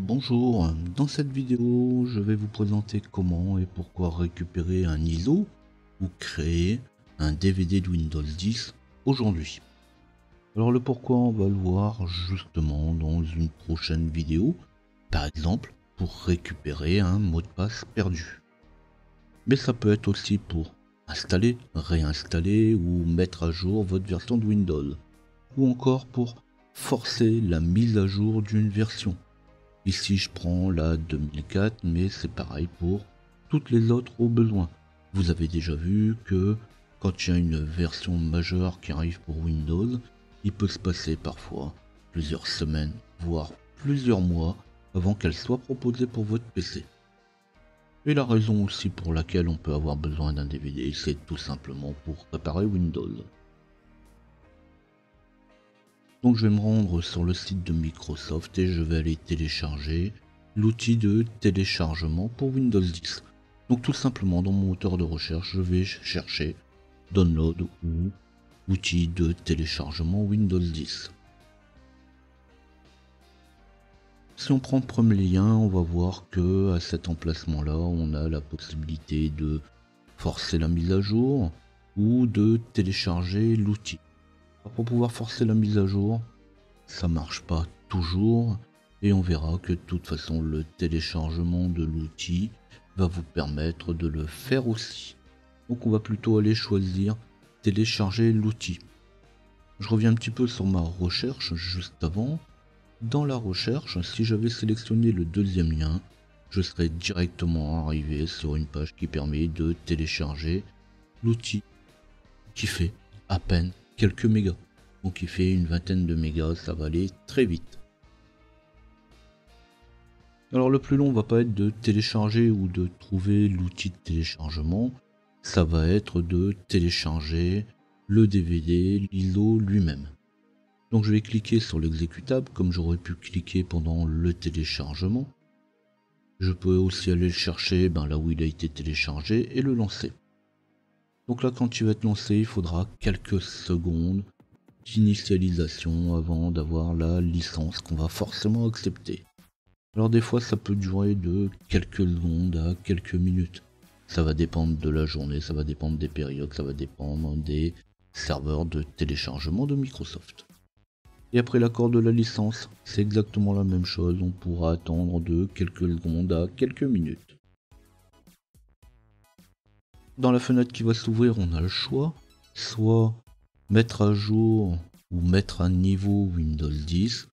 Bonjour, dans cette vidéo, je vais vous présenter comment et pourquoi récupérer un ISO ou créer un DVD de Windows 10 aujourd'hui. Alors le pourquoi, on va le voir justement dans une prochaine vidéo, par exemple pour récupérer un mot de passe perdu. Mais ça peut être aussi pour installer, réinstaller ou mettre à jour votre version de Windows, ou encore pour forcer la mise à jour d'une version. Ici je prends la 2004, mais c'est pareil pour toutes les autres au besoin. Vous avez déjà vu que quand il y a une version majeure qui arrive pour Windows, il peut se passer parfois plusieurs semaines, voire plusieurs mois avant qu'elle soit proposée pour votre PC. Et la raison aussi pour laquelle on peut avoir besoin d'un DVD, c'est tout simplement pour réparer Windows. Donc je vais me rendre sur le site de Microsoft et je vais aller télécharger l'outil de téléchargement pour Windows 10. Donc tout simplement dans mon moteur de recherche, je vais chercher Download ou outil de téléchargement Windows 10. Si on prend le premier lien, on va voir que à cet emplacement-là, on a la possibilité de forcer la mise à jour ou de télécharger l'outil. Pour pouvoir forcer la mise à jour, ça marche pas toujours et on verra que de toute façon le téléchargement de l'outil va vous permettre de le faire aussi. Donc on va plutôt aller choisir télécharger l'outil. Je reviens un petit peu sur ma recherche juste avant. Dans la recherche, si j'avais sélectionné le deuxième lien, je serais directement arrivé sur une page qui permet de télécharger l'outil qui fait à peine quelques mégas. Donc il fait une vingtaine de mégas, ça va aller très vite. Alors le plus long va pas être de télécharger ou de trouver l'outil de téléchargement, ça va être de télécharger le DVD, l'ISO lui-même. Donc je vais cliquer sur l'exécutable comme j'aurais pu cliquer pendant le téléchargement. Je peux aussi aller le chercher là où il a été téléchargé et le lancer. Donc là quand il va être lancé, il faudra quelques secondes d'initialisation avant d'avoir la licence qu'on va forcément accepter. Alors des fois ça peut durer de quelques secondes à quelques minutes. Ça va dépendre de la journée, ça va dépendre des périodes, ça va dépendre des serveurs de téléchargement de Microsoft. Et après l'accord de la licence, c'est exactement la même chose, on pourra attendre de quelques secondes à quelques minutes. Dans la fenêtre qui va s'ouvrir, on a le choix, soit mettre à jour ou mettre à niveau Windows 10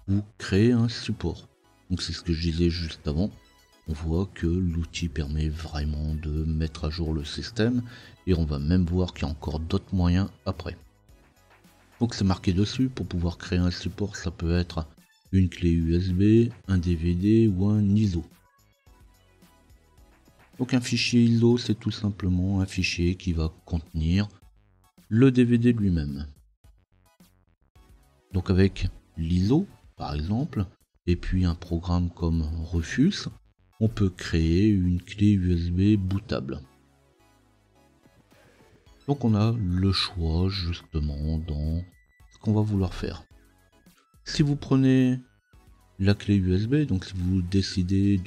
ou créer un support. Donc c'est ce que je disais juste avant. On voit que l'outil permet vraiment de mettre à jour le système et on va même voir qu'il y a encore d'autres moyens après. Donc c'est marqué dessus, pour pouvoir créer un support, ça peut être une clé USB, un DVD ou un ISO. Donc un fichier ISO, c'est tout simplement un fichier qui va contenir le DVD lui-même. Donc avec l'ISO par exemple, et puis un programme comme Rufus, on peut créer une clé USB bootable. Donc on a le choix justement dans ce qu'on va vouloir faire. Si vous prenez la clé USB, donc si vous décidez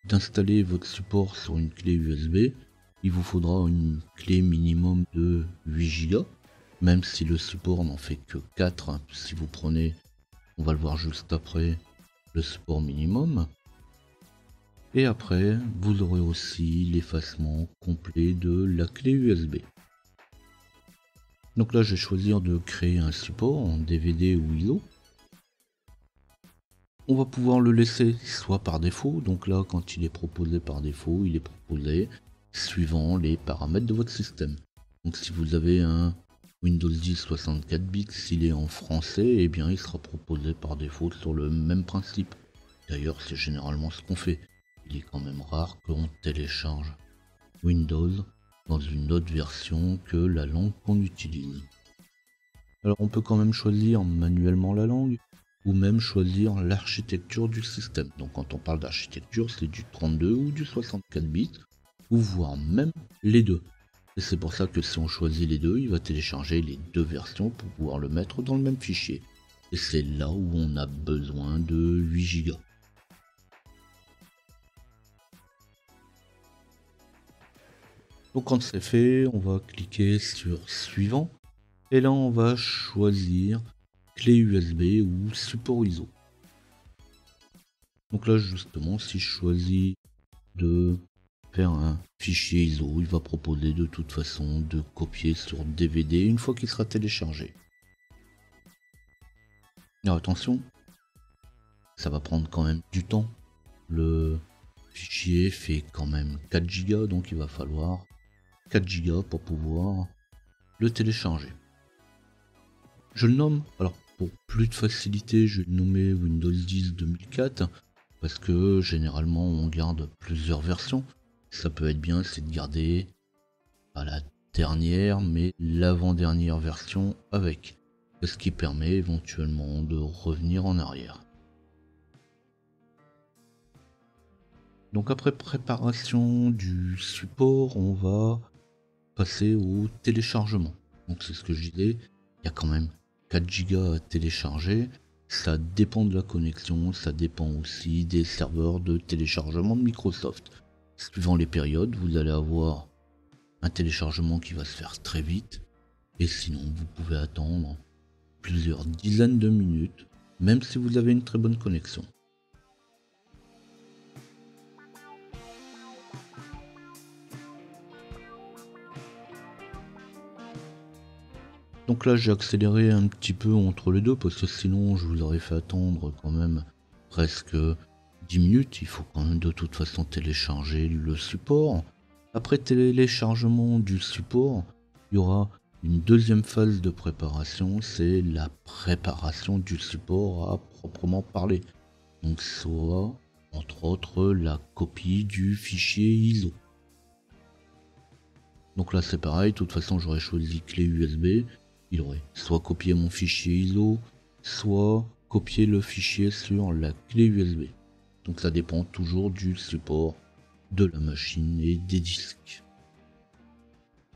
d'installer votre support sur une clé USB, il vous faudra une clé minimum de 8 Go, même si le support n'en fait que 4. Si vous prenez, on va le voir juste après, le support minimum. Et après, vous aurez aussi l'effacement complet de la clé USB. Donc là, je vais choisir de créer un support en DVD ou ISO. On va pouvoir le laisser soit par défaut, donc là, quand il est proposé par défaut, il est proposé suivant les paramètres de votre système. Donc si vous avez un Windows 10 64 bits, s'il est en français, eh bien il sera proposé par défaut sur le même principe. D'ailleurs, c'est généralement ce qu'on fait. Il est quand même rare qu'on télécharge Windows dans une autre version que la langue qu'on utilise. Alors on peut quand même choisir manuellement la langue, ou même choisir l'architecture du système. Donc quand on parle d'architecture, c'est du 32 ou du 64 bits, ou voire même les deux. Et c'est pour ça que si on choisit les deux, il va télécharger les deux versions pour pouvoir le mettre dans le même fichier. Et c'est là où on a besoin de 8 Go. Donc quand c'est fait, on va cliquer sur suivant. Et là on va choisir clé USB ou support ISO. Donc là justement, si je choisis de faire un fichier ISO, il va proposer de toute façon de copier sur DVD une fois qu'il sera téléchargé. Alors attention, ça va prendre quand même du temps. Le fichier fait quand même 4 Go, donc il va falloir 4 Go pour pouvoir le télécharger. Je le nomme, alors pour plus de facilité, je vais le nommer Windows 10 2004, parce que généralement on garde plusieurs versions. Ça peut être bien, c'est de garder pas la dernière, mais l'avant-dernière version avec, ce qui permet éventuellement de revenir en arrière. Donc après préparation du support, on va passer au téléchargement. Donc c'est ce que je disais, il y a quand même 4 Go à télécharger. Ça dépend de la connexion, ça dépend aussi des serveurs de téléchargement de Microsoft. Suivant les périodes, vous allez avoir un téléchargement qui va se faire très vite, et sinon vous pouvez attendre plusieurs dizaines de minutes, même si vous avez une très bonne connexion. Donc là j'ai accéléré un petit peu entre les deux parce que sinon je vous aurais fait attendre quand même presque 10 minutes. Il faut quand même de toute façon télécharger le support. Après téléchargement du support, il y aura une deuxième phase de préparation, c'est la préparation du support à proprement parler. Donc soit entre autres la copie du fichier ISO. Donc là c'est pareil, de toute façon j'aurais choisi clé USB. Il aurait soit copié mon fichier ISO, soit copié le fichier sur la clé USB. Donc ça dépend toujours du support de la machine et des disques.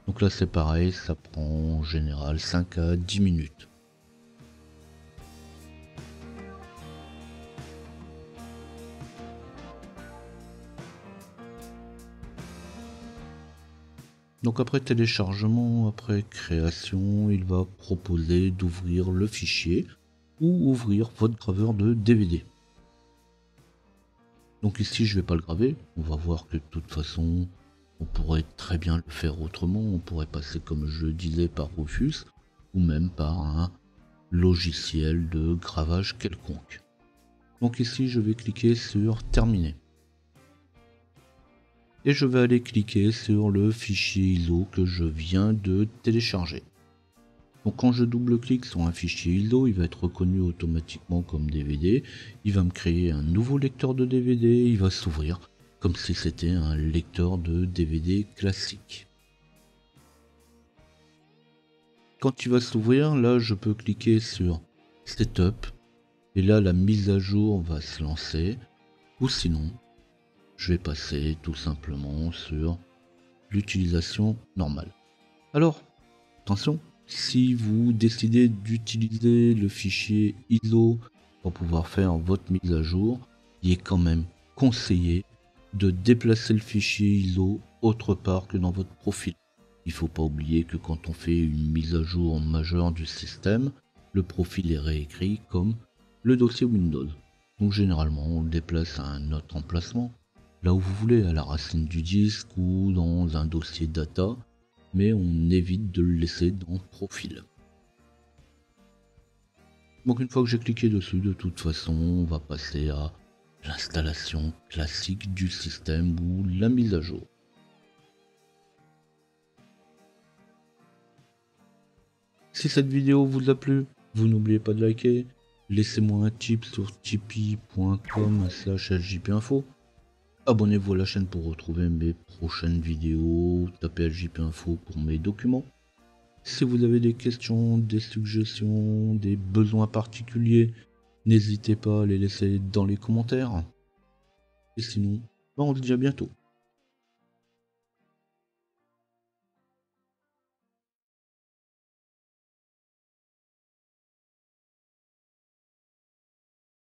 Donc là c'est pareil, ça prend en général 5 à 10 minutes. Donc après téléchargement, après création, il va proposer d'ouvrir le fichier ou ouvrir votre graveur de DVD. Donc ici je vais pas le graver, on va voir que de toute façon on pourrait très bien le faire autrement, on pourrait passer comme je le disais par Rufus ou même par un logiciel de gravage quelconque. Donc ici je vais cliquer sur terminer. Et je vais aller cliquer sur le fichier ISO que je viens de télécharger. Donc quand je double-clique sur un fichier ISO, il va être reconnu automatiquement comme DVD. Il va me créer un nouveau lecteur de DVD, il va s'ouvrir comme si c'était un lecteur de DVD classique. Quand il va s'ouvrir, là je peux cliquer sur Setup et là la mise à jour va se lancer. Ou sinon, je vais passer tout simplement sur l'utilisation normale. Alors, attention, si vous décidez d'utiliser le fichier ISO pour pouvoir faire votre mise à jour, il est quand même conseillé de déplacer le fichier ISO autre part que dans votre profil. Il ne faut pas oublier que quand on fait une mise à jour majeure du système, le profil est réécrit comme le dossier Windows. Donc généralement on le déplace à un autre emplacement, là où vous voulez, à la racine du disque ou dans un dossier data, mais on évite de le laisser dans profil. Donc une fois que j'ai cliqué dessus, de toute façon, on va passer à l'installation classique du système ou la mise à jour. Si cette vidéo vous a plu, vous n'oubliez pas de liker, laissez-moi un tip sur tipeee.com/ljpinfo. Abonnez-vous à la chaîne pour retrouver mes prochaines vidéos, tapez ljpinfo pour mes documents. Si vous avez des questions, des suggestions, des besoins particuliers, n'hésitez pas à les laisser dans les commentaires. Et sinon, on se dit à bientôt.